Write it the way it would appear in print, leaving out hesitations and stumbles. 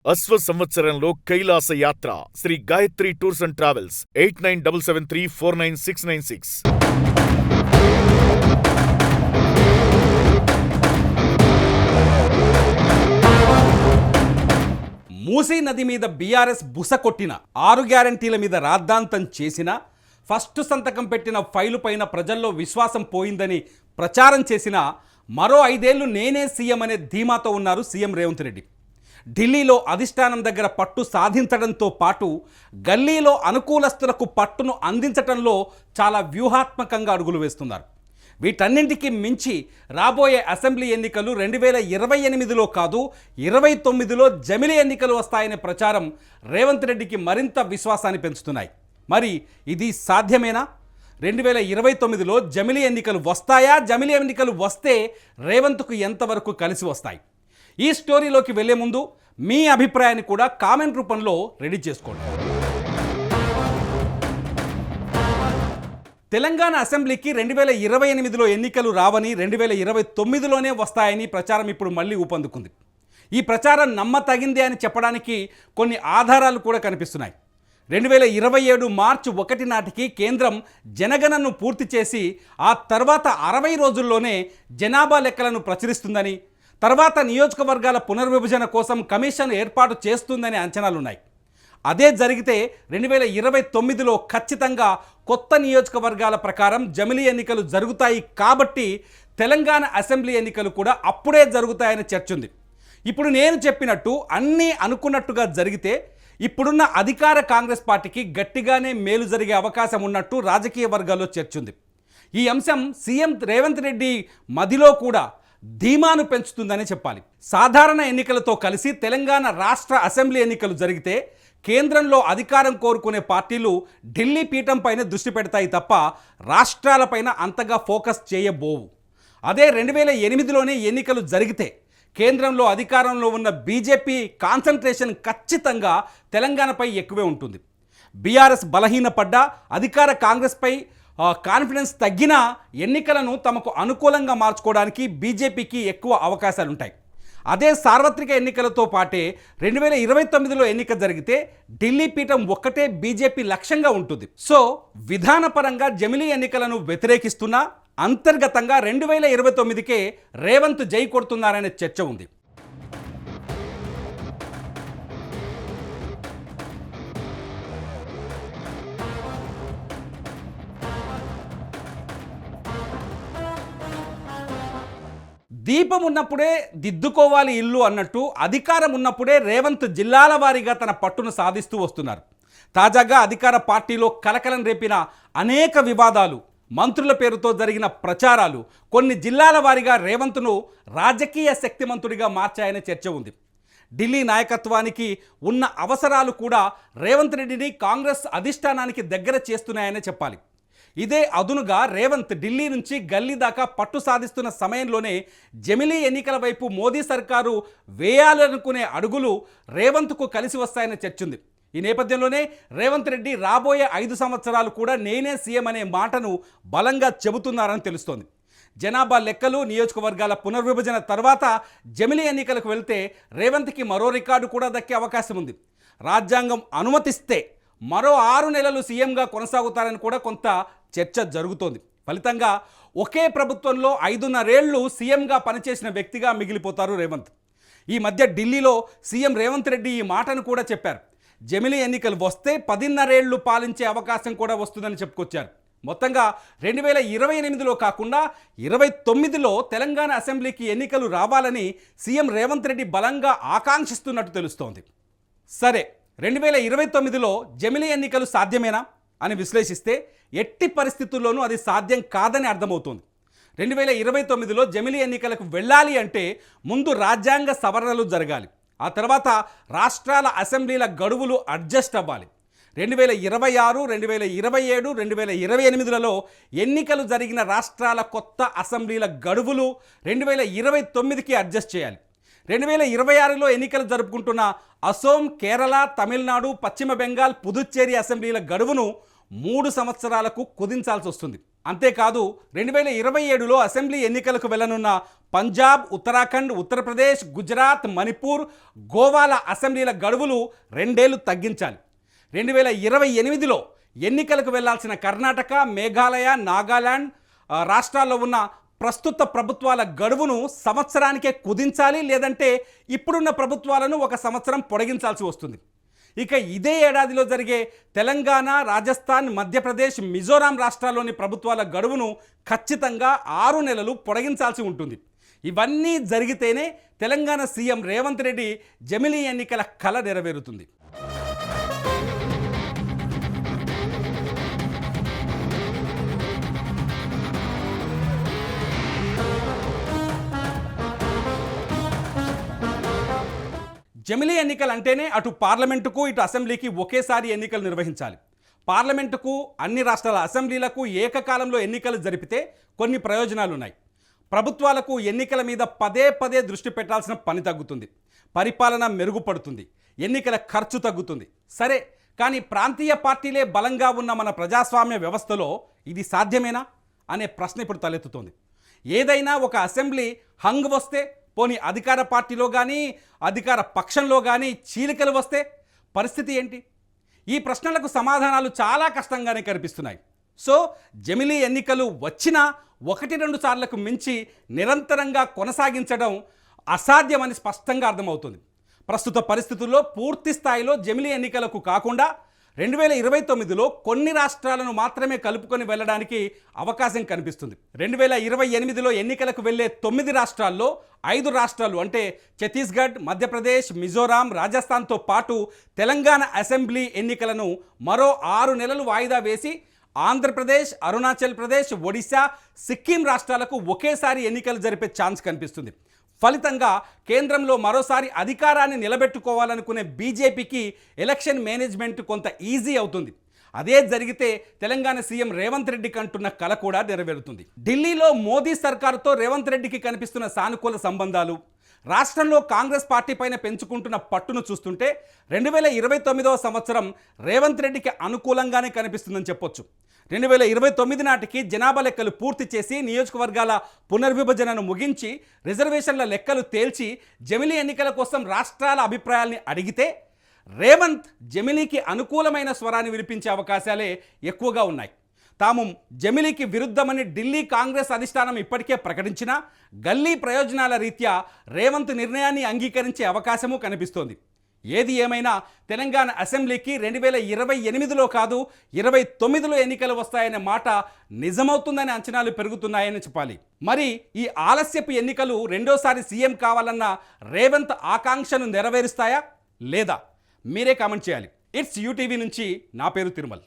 అశ్వ సంవత్సరంలో కైలాస యాత్ర Shri Gayatri tours and travels 8977349696. Musi నది మీద బీఆర్ఎస్ బుస కొట్టిన 6 గ్యారంటీల మీద రాద్ధాంతం చేసిన ఫస్ట్ సంతకం పెట్టిన ఫైలు పైన ప్రజల్లో విశ్వాసం పోయిందని ప్రచారం చేసిన మరో 5 ఏళ్లు నేనే సీఎం అనే ధీమాతో ఉన్నారు సీఎం రేవంత్ రెడ్డి. ఢిల్లీలో అధిష్టానం దగ్గర పట్టు సాధించడంతో పాటు గల్లీలో అనుకూలస్తులకు పట్టును అందించడంలో చాలా వ్యూహాత్మకంగా అడుగులు వేస్తున్నారు. వీటన్నింటికి మించి రాబోయే అసెంబ్లీ ఎన్నికలు 2028లో కాదు 29లో జమిలి ఎన్నికలు వస్తాయనే ప్రచారం రేవంత్ రెడ్డికి మరింత విశ్వాసాన్ని పెంచుతున్నాయి. మరి ఇది సాధ్యమేనా? 2029లో జమిలి ఎన్నికలు వస్తాయా? జమిలి ఎన్నికలు వస్తే రేవంత్కు ఎంతవరకు కలిసి వస్తాయి? ఈ స్టోరీలోకి వెళ్లే ముందు మీ అభిప్రాయాన్ని కూడా కామెంట్ రూపంలో రెడీ చేసుకోండి. తెలంగాణ అసెంబ్లీకి 2028లో ఎన్నికలు రావని 2029లోనే వస్తాయని ప్రచారం ఇప్పుడు మళ్ళీ ఊపందుకుంది. ఈ ప్రచారం నమ్మతగిందే అని చెప్పడానికి కొన్ని ఆధారాలు కూడా కనిపిస్తున్నాయి. 2027 మార్చి 1 నాటికి కేంద్రం జనగణనను పూర్తి చేసి ఆ తర్వాత 60 రోజుల్లోనే జనాభా లెక్కలను ప్రచురిస్తుందని, తర్వాత నియోజకవర్గాల పునర్విభజన కోసం కమిషన్ ఏర్పాటు చేస్తుందని అంచనాలున్నాయి. అదే జరిగితే 2029లో ఖచ్చితంగా కొత్త నియోజకవర్గాల ప్రకారం జమిలి ఎన్నికలు జరుగుతాయి. కాబట్టి తెలంగాణ అసెంబ్లీ ఎన్నికలు కూడా అప్పుడే జరుగుతాయని చర్చ ఉంది. ఇప్పుడు నేను చెప్పినట్టు అన్నీ అనుకున్నట్టుగా జరిగితే ఇప్పుడున్న అధికార కాంగ్రెస్ పార్టీకి గట్టిగానే మేలు జరిగే అవకాశం ఉన్నట్టు రాజకీయ వర్గాల్లో చర్చ ఉంది. ఈ అంశం సీఎం రేవంత్ రెడ్డి మదిలో కూడా ధీమాను పెంచుతుందని చెప్పాలి. సాధారణ ఎన్నికలతో కలిసి తెలంగాణ రాష్ట్ర అసెంబ్లీ ఎన్నికలు జరిగితే కేంద్రంలో అధికారం కోరుకునే పార్టీలు ఢిల్లీ పీఠంపైన దృష్టి పెడతాయి తప్ప రాష్ట్రాలపైన అంతగా ఫోకస్ చేయబోవు. అదే 2008లోనే ఎన్నికలు జరిగితే కేంద్రంలో అధికారంలో ఉన్న బీజేపీ కాన్సంట్రేషన్ ఖచ్చితంగా తెలంగాణపై ఎక్కువే ఉంటుంది. బీఆర్ఎస్ బలహీనపడ్డా అధికార కాంగ్రెస్పై కాన్ఫిడెన్స్ తగ్గిన ఎన్నికలను తమకు అనుకూలంగా మార్చుకోవడానికి బీజేపీకి ఎక్కువ అవకాశాలు ఉంటాయి. అదే సార్వత్రిక ఎన్నికలతో పాటే 2029లో ఎన్నిక జరిగితే ఢిల్లీ పీఠం ఒక్కటే బీజేపీ లక్ష్యంగా ఉంటుంది. సో విధానపరంగా జమిలి ఎన్నికలను వ్యతిరేకిస్తున్నా అంతర్గతంగా 2029కే రేవంత్ జై కొడుతున్నారనే చర్చ ఉంది. దీపం ఉన్నప్పుడే దిద్దుకోవాలి ఇల్లు అన్నట్టు అధికారం ఉన్నప్పుడే రేవంత్ జిల్లాల వారీగా తన పట్టును సాధిస్తూ వస్తున్నారు. తాజాగా అధికార పార్టీలో కలకలం రేపిన అనేక వివాదాలు, మంత్రుల పేరుతో జరిగిన ప్రచారాలు కొన్ని జిల్లాల వారీగా రేవంత్ను రాజకీయ శక్తిమంతుడిగా మార్చాయనే చర్చ ఉంది. ఢిల్లీ నాయకత్వానికి ఉన్న అవసరాలు కూడా రేవంత్ రెడ్డిని కాంగ్రెస్ అధిష్టానానికి దగ్గర చేస్తున్నాయనే చెప్పాలి. ఇదే అదునుగా రేవంత్ ఢిల్లీ నుంచి గల్లీ దాకా పట్టు సాధిస్తున్న సమయంలోనే జమిలి ఎన్నికల వైపు మోదీ సర్కారు వేయాలనుకునే అడుగులు రేవంత్కు కలిసి వస్తాయనే చర్చ ఉంది. ఈ నేపథ్యంలోనే రేవంత్ రెడ్డి రాబోయే 5 సంవత్సరాలు కూడా నేనే సీఎం అనే మాటను బలంగా చెబుతున్నారని తెలుస్తోంది. జనాభా లెక్కలు, నియోజకవర్గాల పునర్విభజన తర్వాత జమిలి ఎన్నికలకు వెళ్తే రేవంత్కి మరో రికార్డు కూడా దక్కే అవకాశం ఉంది. రాజ్యాంగం అనుమతిస్తే మరో 6 నెలలు సీఎంగా కొనసాగుతారని కూడా కొంత చర్చ జరుగుతోంది. ఫలితంగా ఒకే ప్రభుత్వంలో 5.5 ఏళ్లు సీఎంగా పనిచేసిన వ్యక్తిగా మిగిలిపోతారు రేవంత్. ఈ మధ్య ఢిల్లీలో సీఎం రేవంత్ రెడ్డి ఈ మాటను కూడా చెప్పారు. జమిలి ఎన్నికలు వస్తే 10.5 ఏళ్లు పాలించే అవకాశం కూడా వస్తుందని చెప్పుకొచ్చారు. మొత్తంగా 2028లో కాకుండా 29లో తెలంగాణ అసెంబ్లీకి ఎన్నికలు రావాలని సీఎం రేవంత్ రెడ్డి బలంగా ఆకాంక్షిస్తున్నట్టు తెలుస్తోంది. సరే, 2029లో జమిలి ఎన్నికలు సాధ్యమేనా అని విశ్లేషిస్తే ఎట్టి పరిస్థితుల్లోనూ అది సాధ్యం కాదని అర్థమవుతోంది. 2029లో జమిలి ఎన్నికలకు వెళ్ళాలి అంటే ముందు రాజ్యాంగ సవరణలు జరగాలి. ఆ తర్వాత రాష్ట్రాల అసెంబ్లీల గడువులు అడ్జస్ట్ అవ్వాలి. 2026, 2027, 2028లలో ఎన్నికలు జరిగిన రాష్ట్రాల కొత్త అసెంబ్లీల గడువులు 2029కి అడ్జస్ట్ చేయాలి. 2026లో ఎన్నికలు జరుపుకుంటున్న అసోం, కేరళ, తమిళనాడు, పశ్చిమ బెంగాల్, పుదుచ్చేరి అసెంబ్లీల గడువును 3 సంవత్సరాలకు కుదించాల్సి వస్తుంది. అంతేకాదు 2027లో అసెంబ్లీ ఎన్నికలకు వెళ్లనున్న పంజాబ్, ఉత్తరాఖండ్, ఉత్తరప్రదేశ్, గుజరాత్, మణిపూర్, గోవాల అసెంబ్లీల గడువులు 2 ఏళ్లు తగ్గించాలి. 2028లో ఎన్నికలకు వెళ్లాల్సిన కర్ణాటక, మేఘాలయ, నాగాలాండ్ రాష్ట్రాల్లో ఉన్న ప్రస్తుత ప్రభుత్వాల గడువును సంవత్సరానికే కుదించాలి, లేదంటే ఇప్పుడున్న ప్రభుత్వాలను 1 సంవత్సరం పొడిగించాల్సి వస్తుంది. ఇక ఇదే ఏడాదిలో జరిగే తెలంగాణ, రాజస్థాన్, మధ్యప్రదేశ్, మిజోరాం రాష్ట్రాల్లోని ప్రభుత్వాల గడువును ఖచ్చితంగా 6 నెలలు పొడిగించాల్సి ఉంటుంది. ఇవన్నీ జరిగితేనే తెలంగాణ సీఎం రేవంత్ రెడ్డి జమిలీ ఎన్నికల కల నెరవేరుతుంది. జమిలీ ఎన్నికలు అంటేనే అటు పార్లమెంటుకు ఇటు అసెంబ్లీకి ఒకేసారి ఎన్నికలు నిర్వహించాలి. పార్లమెంటుకు, అన్ని రాష్ట్రాల అసెంబ్లీలకు ఏకకాలంలో ఎన్నికలు జరిపితే కొన్ని ప్రయోజనాలు ఉన్నాయి. ప్రభుత్వాలకు ఎన్నికల మీద పదే పదే దృష్టి పెట్టాల్సిన పని తగ్గుతుంది, పరిపాలన మెరుగుపడుతుంది, ఎన్నికల ఖర్చు తగ్గుతుంది. సరే, కానీ ప్రాంతీయ పార్టీలే బలంగా ఉన్న మన ప్రజాస్వామ్య వ్యవస్థలో ఇది సాధ్యమేనా అనే ప్రశ్న ఇప్పుడు తలెత్తుతోంది. ఏదైనా ఒక అసెంబ్లీ హంగ్ వస్తే, పోనీ అధికార పార్టీలో కానీ అధికార పక్షంలో కానీ చీలికలు వస్తే పరిస్థితి ఏంటి? ఈ ప్రశ్నలకు సమాధానాలు చాలా కష్టంగానే కనిపిస్తున్నాయి. సో జమిలీ ఎన్నికలు వచ్చినా 1-2 సార్లకు మించి నిరంతరంగా కొనసాగించడం అసాధ్యమని స్పష్టంగా అర్థమవుతుంది. ప్రస్తుత పరిస్థితుల్లో పూర్తి స్థాయిలో జమిలీ ఎన్నికలకు కాకుండా 2029లో కొన్ని రాష్ట్రాలను మాత్రమే కలుపుకొని వెళ్ళడానికి అవకాశం కనిపిస్తుంది. 2028లో ఎన్నికలకు వెళ్లే 9 రాష్ట్రాల్లో 5 రాష్ట్రాలు అంటే ఛత్తీస్గఢ్, మధ్యప్రదేశ్, మిజోరాం, రాజస్థాన్తో పాటు తెలంగాణ అసెంబ్లీ ఎన్నికలను మరో 6 నెలలు వాయిదా వేసి ఆంధ్రప్రదేశ్, అరుణాచల్ ప్రదేశ్, ఒడిశా, సిక్కిం రాష్ట్రాలకు ఒకేసారి ఎన్నికలు జరిపే ఛాన్స్ కనిపిస్తుంది. ఫలితంగా కేంద్రంలో మరోసారి అధికారాన్ని నిలబెట్టుకోవాలనుకునే బీజేపీకి ఎలక్షన్ మేనేజ్మెంట్ కొంత ఈజీ అవుతుంది. అదే జరిగితే తెలంగాణ సీఎం రేవంత్ రెడ్డికి అంటున్న కల కూడా నెరవేరుతుంది. ఢిల్లీలో మోదీ సర్కారుతో రేవంత్ రెడ్డికి కనిపిస్తున్న సానుకూల సంబంధాలు, రాష్ట్రంలో కాంగ్రెస్ పార్టీ పైన పెంచుకుంటున్న పట్టును చూస్తుంటే 2029వ సంవత్సరం రేవంత్ రెడ్డికి అనుకూలంగానే కనిపిస్తుందని చెప్పొచ్చు. 2029 నాటికి జనాభా లెక్కలు పూర్తి చేసి, నియోజకవర్గాల పునర్విభజనను ముగించి, రిజర్వేషన్ల లెక్కలు తేల్చి జమిలీ ఎన్నికల కోసం రాష్ట్రాల అభిప్రాయాల్ని అడిగితే రేవంత్ జమిలీకి అనుకూలమైన స్వరాన్ని వినిపించే అవకాశాలే ఎక్కువగా ఉన్నాయి. తాము జమిలీకి విరుద్ధమని ఢిల్లీ కాంగ్రెస్ అధిష్టానం ఇప్పటికే ప్రకటించినా గల్లీ ప్రయోజనాల రీత్యా రేవంత్ నిర్ణయాన్ని అంగీకరించే అవకాశము కనిపిస్తోంది. ఏది ఏమైనా తెలంగాణ అసెంబ్లీకి 2028లో కాదు 29లో ఎన్నికలు వస్తాయనే మాట నిజమవుతుందనే అంచనాలు పెరుగుతున్నాయని చెప్పాలి. మరి ఈ ఆలస్యపు ఎన్నికలు రెండోసారి సీఎం కావాలన్న రేవంత్ ఆకాంక్షను నెరవేరుస్తాయా లేదా? మీరే కామెంట్ చేయాలి. ఇట్స్ యూటీవీ నుంచి నా పేరు తిరుమల్.